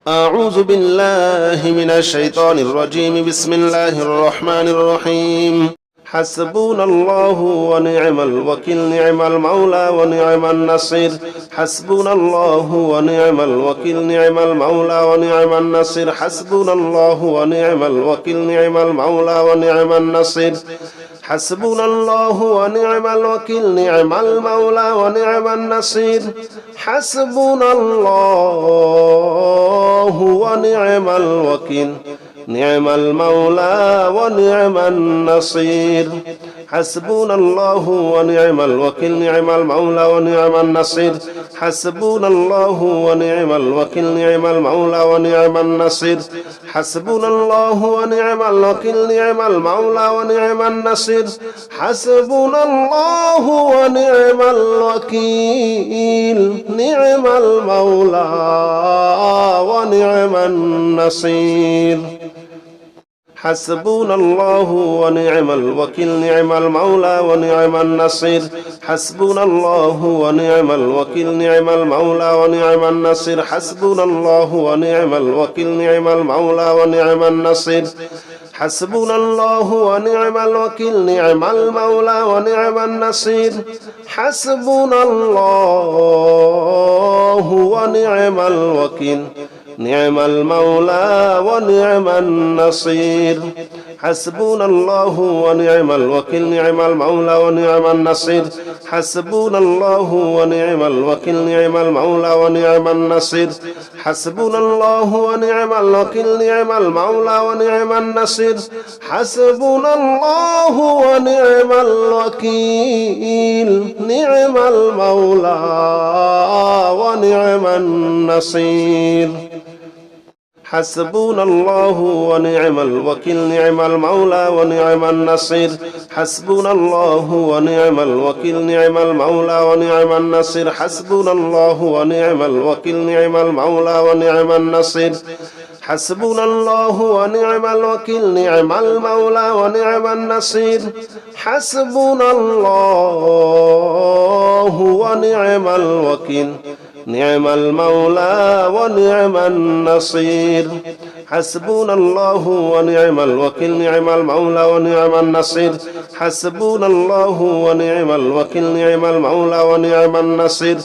أعوذ بالله من الشيطان الرجيم بسم الله الرحمن الرحيم حسبنا الله ونعم الوكيل نعم المولى ونعم النصير حسبنا الله ونعم الوكيل نعم المولى ونعم النصير حسبنا الله ونعم الوكيل نعم المولى ونعم النصير حسبنا الله ونعم الوكيل نعم المولى ونعم النصير حسبنا الله ونعم الوكيل نعم المولى ونعم النصير حسبنا الله ونعم الوكيل نعم المولى ونعم النصير حسبنا الله ونعم الوكيل نعم المولى ونعم النصير حسبنا الله ونعم الوكيل نعم المولى ونعم النصير حسبنا الله ونعم الوكيل نعم المولى ونعم النصير حسبنا الله ونعم الوكيل نعم المولى ونعم النصير حسبنا الله ونعم الوكيل نعم المولى ونعم النصير حسبنا الله ونعم الوكيل نعم المولى ونعم النصير حسبنا الله ونعم الوكيل نعم المولى ونعم النصير حسبنا الله ونعم الوكيل نعم المولى ونعم النصير حسبنا الله ونعم الوكيل نعم المولى ونعم النصير حسبنا الله ونعم الوكيل نعم المولى ونعم النصير حسبنا الله ونعم الوكيل نعم المولى ونعم النصير حسبنا الله ونعم الوكيل نعم المولى ونعم النصير حسبنا الله ونعم الوكيل نعم المولى ونعم النصير حسبنا الله ونعم الوكيل نعم المولى ونعم النصير حسبنا الله ونعم الوكيل نعم المولى ونعم النصير حسبنا الله ونعم الوكيل نعم المولى ونعم النصير حسبنا الله ونعم الوكيل نعم المولى ونعم النصير حسبنا الله ونعم الوكيل نعم المولى ونعم النصير حسبنا الله ونعم الوكيل نعم المولى ونعم النصير حسبنا الله ونعم الوكيل نعم المولى ونعم النصير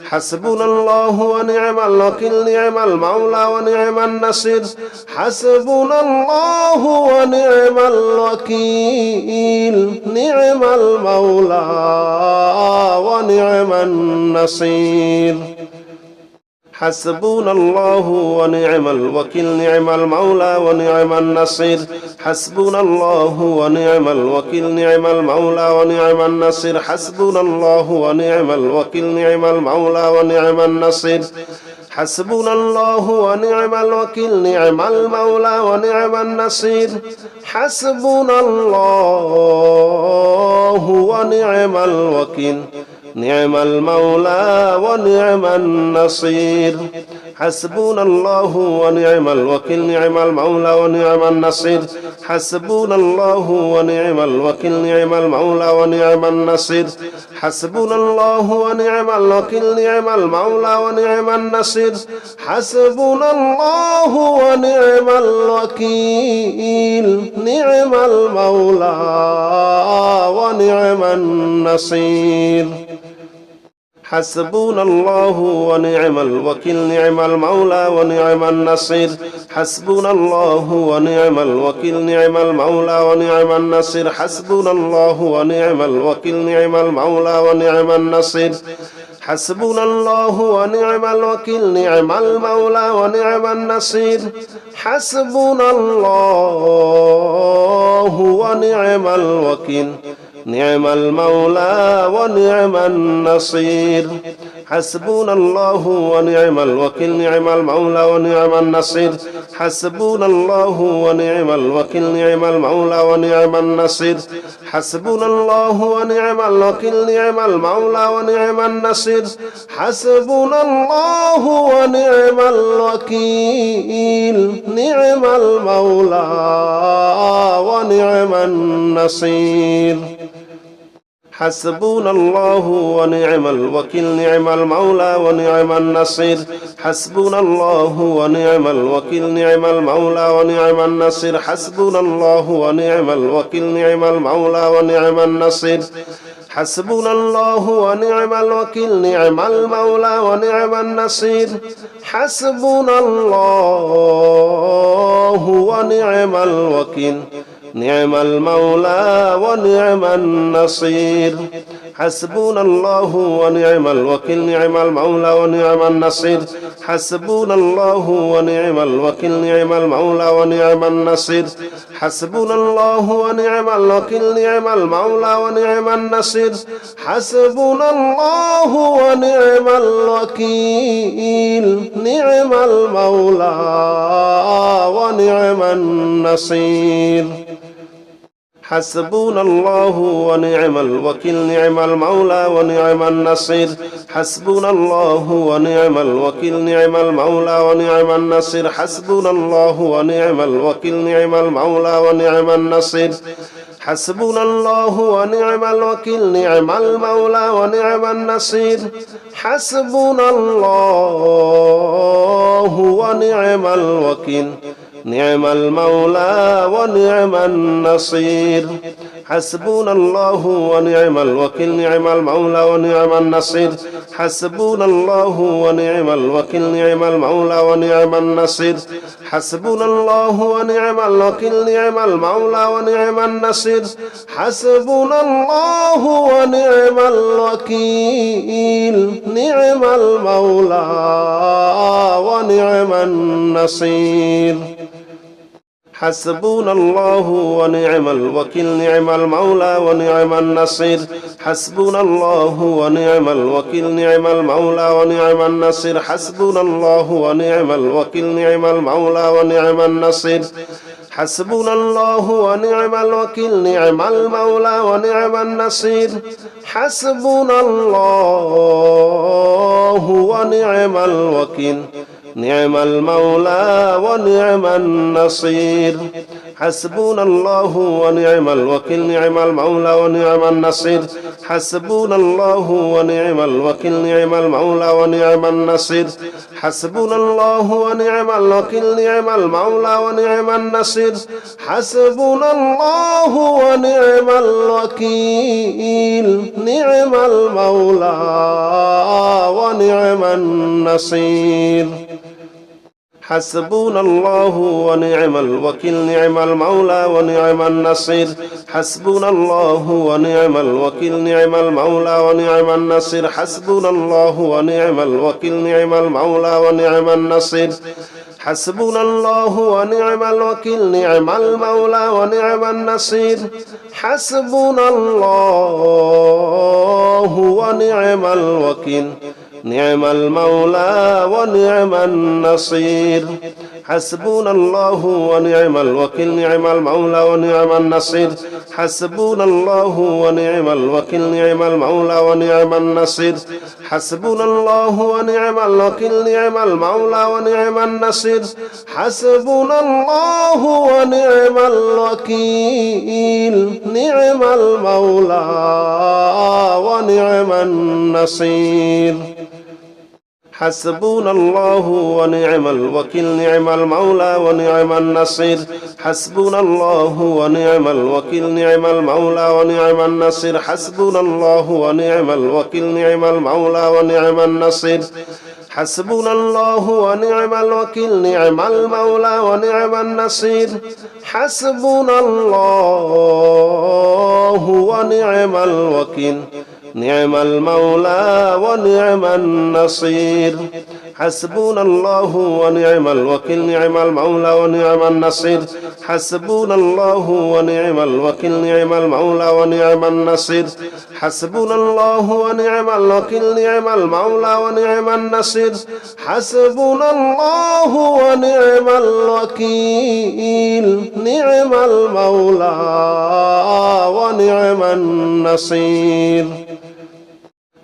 حسبنا الله ونعم الوكيل نعم المولى ونعم النصير حسبنا الله ونعم الوكيل نعم المولى ونعم النصير حسبنا الله ونعم الوكيل نعم المولى ونعم النصير حسبنا الله ونعم الوكيل نعم المولى ونعم النصير حسبنا الله ونعم الوكيل نعم المولى ونعم النصير حسبنا الله ونعم الوكيل نعم المولى ونعم النصير حسبنا الله ونعم الوكيل نعم المولى ونعم النصير حسبنا الله ونعم الوكيل نعم المولى ونعم النصير حسبنا الله ونعم الوكيل نعم المولى ونعم النصير حسبنا الله ونعم الوكيل نعم المولى ونعم النصير حسبنا الله ونعم الوكيل نعم المولى ونعم النصير حسبنا الله ونعم الوكيل نعم المولى ونعم النصير حسبنا الله ونعم الوكيل نعم المولى ونعم النصير حسبنا الله ونعم الوكيل نعم المولى ونعم النصير حسبنا الله ونعم الوكيل نعم المولى ونعم النصير حسبنا الله ونعم الوكيل نعم المولى ونعم النصير حسبنا الله ونعم الوكيل نعم المولى ونعم النصير حسبنا الله ونعم الوكيل نعم المولى ونعم النصير حسبنا الله ونعم الوكيل نعم المولى ونعم النصير حسبنا الله ونعم الوكيل نعم المولى ونعم النصير حسبنا الله ونعم الوكيل نعم المولى ونعم النصير حسبنا الله ونعم الوكيل نعم المولى ونعم النصير حسبنا الله ونعم الوكيل نعم المولى ونعم النصير حسبنا الله ونعم الوكيل نعم المولى ونعم النصير حسبنا الله ونعم الوكيل نعم المولى ونعم النصير حسبنا الله ونعم الوكيل نعم المولى ونعم النصير حسبنا الله ونعم الوكيل نعم المولى ونعم النصير حسبنا الله ونعم الوكيل نعم المولى ونعم النصير حسبنا الله ونعم الوكيل نعم المولى ونعم النصير حسبنا الله ونعم الوكيل نعم المولى ونعم النصير حسبنا الله ونعم الوكيل نعم المولى ونعم النصير حسبنا الله ونعم الوكيل نعم المولى ونعم النصير حسبنا الله ونعم الوكيل نعم المولى ونعم النصير حسبنا الله ونعم الوكيل نعم المولى ونعم النصير حسبنا الله ونعم الوكيل نعم المولى ونعم النصير حسبنا الله ونعم الوكيل نعم المولى ونعم النصير حسبنا الله ونعم الوكيل نعم المولى ونعم النصير حسبنا الله ونعم الوكيل نعم المولى ونعم النصير حسبنا الله ونعم الوكيل نعم المولى ونعم النصير حسبنا الله ونعم الوكيل نعم المولى ونعم النصير حسبنا الله ونعم الوكيل نعم المولى ونعم النصير حسبنا الله ونعم الوكيل نعم المولى ونعم النصير حسبنا الله ونعم الوكيل نعم المولى ونعم النصير حسبنا الله ونعم الوكيل نعم المولى ونعم النصير حسبنا الله ونعم الوكيل نعم المولى ونعم النصير حسبنا الله ونعم الوكيل نعم المولى ونعم النصير حسبنا الله ونعم الوكيل نعم المولى ونعم النصير حسبنا الله ونعم الوكيل نعم المولى ونعم النصير حسبنا الله ونعم الوكيل نعم المولى ونعم النصير حسبنا الله ونعم الوكيل نعم المولى ونعم النصير حسبنا الله ونعم الوكيل نعم المولى ونعم النصير حسبنا الله ونعم الوكيل نعم المولى ونعم النصير حسبنا الله ونعم الوكيل نعم المولى ونعم النصير حسبنا الله ونعم الوكيل نعم المولى ونعم النصير حسبنا الله ونعم الوكيل نعم المولى ونعم النصير حسبنا الله ونعم الوكيل نعم المولى ونعم النصير حسبنا الله ونعم الوكيل نعم المولى ونعم النصير حسبنا الله ونعم الوكيل نعم المولى ونعم النصير حسبنا الله ونعم الوكيل نعم المولى ونعم النصير حسبنا الله ونعم الوكيل نعم المولى ونعم النصير حسبنا الله ونعم الوكيل نعم المولى ونعم النصير حسبنا الله ونعم الوكيل نعم المولى ونعم النصير حسبنا الله ونعم الوكيل نعم المولى ونعم النصير حسبنا الله ونعم الوكيل نعم المولى ونعم النصير